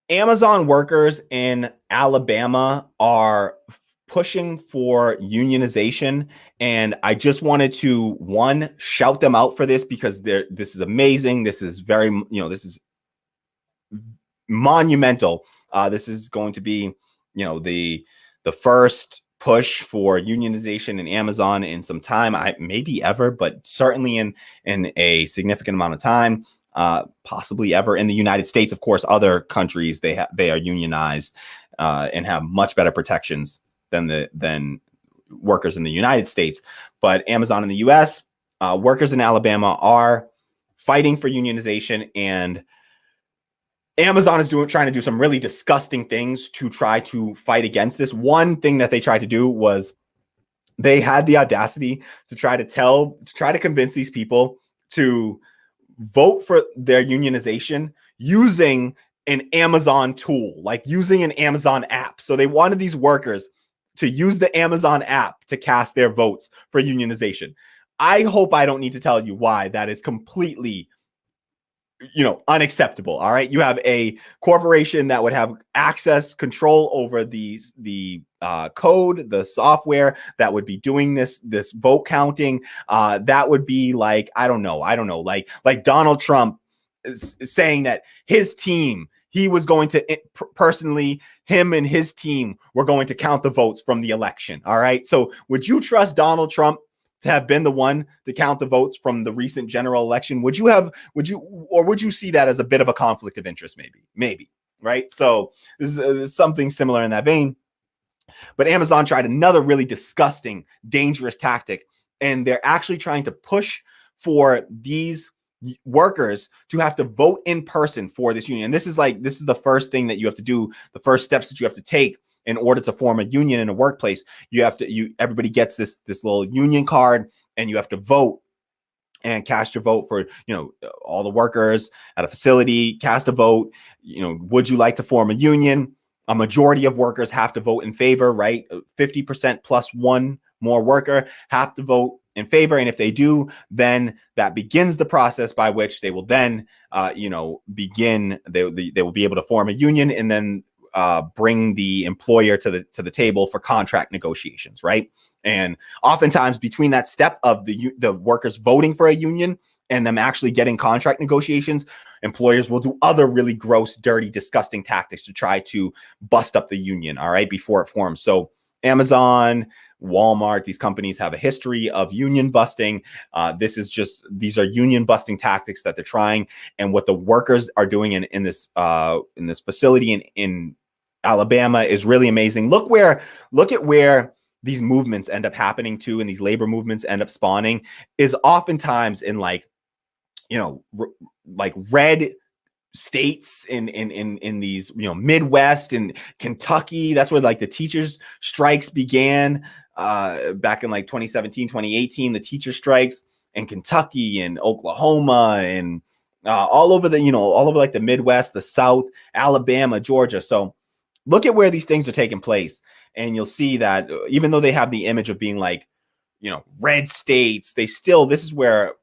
Amazon workers in Alabama are pushing for unionization. And I just wanted to, one, shout them out for this because this is amazing. This is very, this is monumental. This is going to be, the first push for unionization in Amazon in some time, maybe ever, but certainly in a significant amount of time. Possibly ever in the United States. Of course, other countries they are unionized and have much better protections than workers in the United States. But Amazon in the U.S., workers in Alabama are fighting for unionization, and Amazon is trying to do some really disgusting things to try to fight against this. One thing that they tried to do was they had the audacity to try to convince these people to vote for their unionization using an Amazon tool, like using an Amazon app. So they wanted these workers to use the Amazon app to cast their votes for unionization. I hope I don't need to tell you why that is completely unacceptable. All right. You have a corporation that would have control over the code, the software that would be doing this vote counting. That would be like, I don't know, like Donald Trump is saying that his team, he was going to personally, him and his team were going to count the votes from the election. All right. So would you trust Donald Trump to have been the one to count the votes from the recent general election? Would you see that as a bit of a conflict of interest? Maybe, right? So this is something similar in that vein. But Amazon tried another really disgusting, dangerous tactic, and they're actually trying to push for these workers to have to vote in person for this union. And this is the first thing that you have to do, the first steps that you have to take in order to form a union in a workplace. Everybody gets this little union card, and you have to vote and cast your vote for, all the workers at a facility. Cast a vote. Would you like to form a union? A majority of workers have to vote in favor, right? 50% plus one more worker have to vote in favor. And if they do, then that begins the process by which they will then, they will be able to form a union, and then bring the employer to the table for contract negotiations, right? And oftentimes between that step of the workers voting for a union and them actually getting contract negotiations, employers will do other really gross, dirty, disgusting tactics to try to bust up the union, all right, before it forms. So Amazon, Walmart, these companies have a history of union busting. These are union busting tactics that they're trying. And what the workers are doing in this facility in Alabama is really amazing. Look at where these movements end up happening to, and these labor movements end up spawning, is oftentimes in like red states in these Midwest and Kentucky. That's where like the teachers strikes began back in like 2017, 2018. The teacher strikes in Kentucky and Oklahoma and all over like the Midwest, the South, Alabama, Georgia. So look at where these things are taking place, and you'll see that even though they have the image of being like, red states, this is where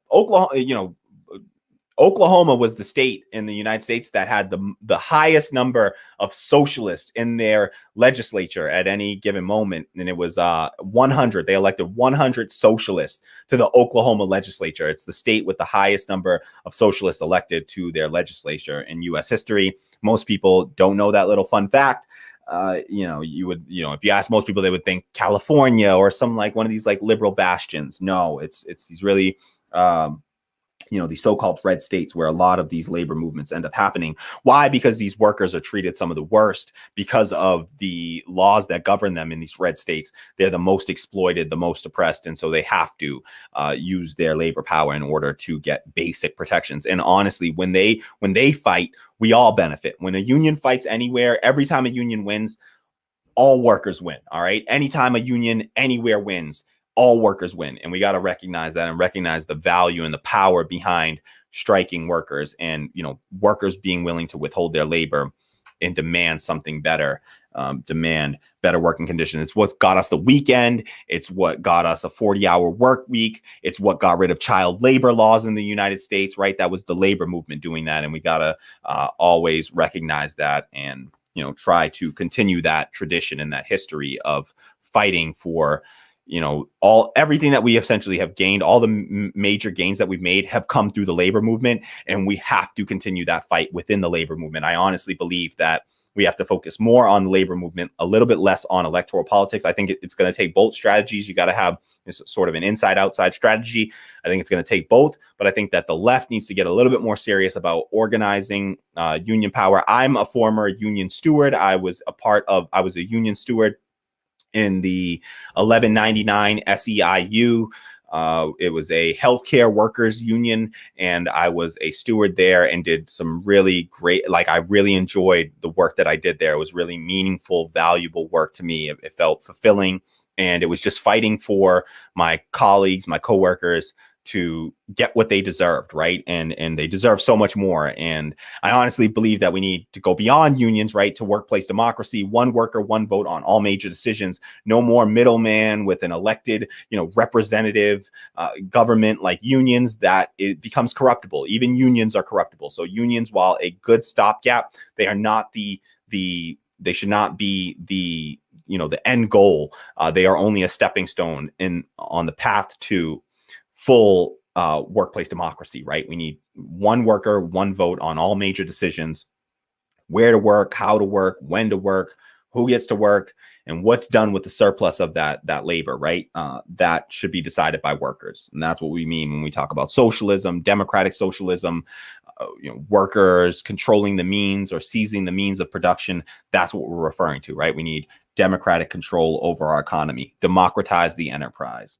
Oklahoma was the state in the United States that had the highest number of socialists in their legislature at any given moment. And it was 100. They elected 100 socialists to the Oklahoma legislature. It's the state with the highest number of socialists elected to their legislature in U.S. history. Most people don't know that little fun fact. If you ask most people, they would think California or some like one of these like liberal bastions. No, it's these really, these so-called red states where a lot of these labor movements end up happening. Why? Because these workers are treated some of the worst because of the laws that govern them in these red states. They're the most exploited, the most oppressed. And so they have to use their labor power in order to get basic protections. And honestly, when they fight, we all benefit. When a union fights anywhere, every time a union wins, all workers win. All right. Anytime a union anywhere wins, all workers win. And we got to recognize that and recognize the value and the power behind striking workers and, workers being willing to withhold their labor and demand something better demand better working conditions. It's what got us the weekend. It's what got us a 40-hour work week. It's what got rid of child labor laws in the United States, right? That was the labor movement doing that. And we got to always recognize that and, try to continue that tradition and that history of fighting for, everything that we essentially have gained. All the major gains that we've made have come through the labor movement, and we have to continue that fight within the labor movement. I honestly believe that we have to focus more on the labor movement, a little bit less on electoral politics. I think it's going to take both strategies. You got to have this sort of an inside-outside strategy. I think it's going to take both, but I think that the left needs to get a little bit more serious about organizing union power. I'm a former union steward. I was a union steward in the 1199 SEIU. It was a healthcare workers union, and I was a steward there and did some really great, I really enjoyed the work that I did there. It was really meaningful, valuable work to me. It felt fulfilling, and it was just fighting for my colleagues, my coworkers, to get what they deserved, right? And they deserve so much more. And I honestly believe that we need to go beyond unions, right, to workplace democracy. One worker, one vote on all major decisions. No more middleman with an elected, representative government like unions. That it becomes corruptible. Even unions are corruptible. So unions, while a good stopgap, they are not they should not be the end goal. They are only a stepping stone on the path to full workplace democracy, right? We need one worker, one vote on all major decisions: where to work, how to work, when to work, who gets to work, and what's done with the surplus of that labor, right? That should be decided by workers. And that's what we mean when we talk about socialism, democratic socialism, workers controlling the means or seizing the means of production. That's what we're referring to, right? We need democratic control over our economy, democratize the enterprise.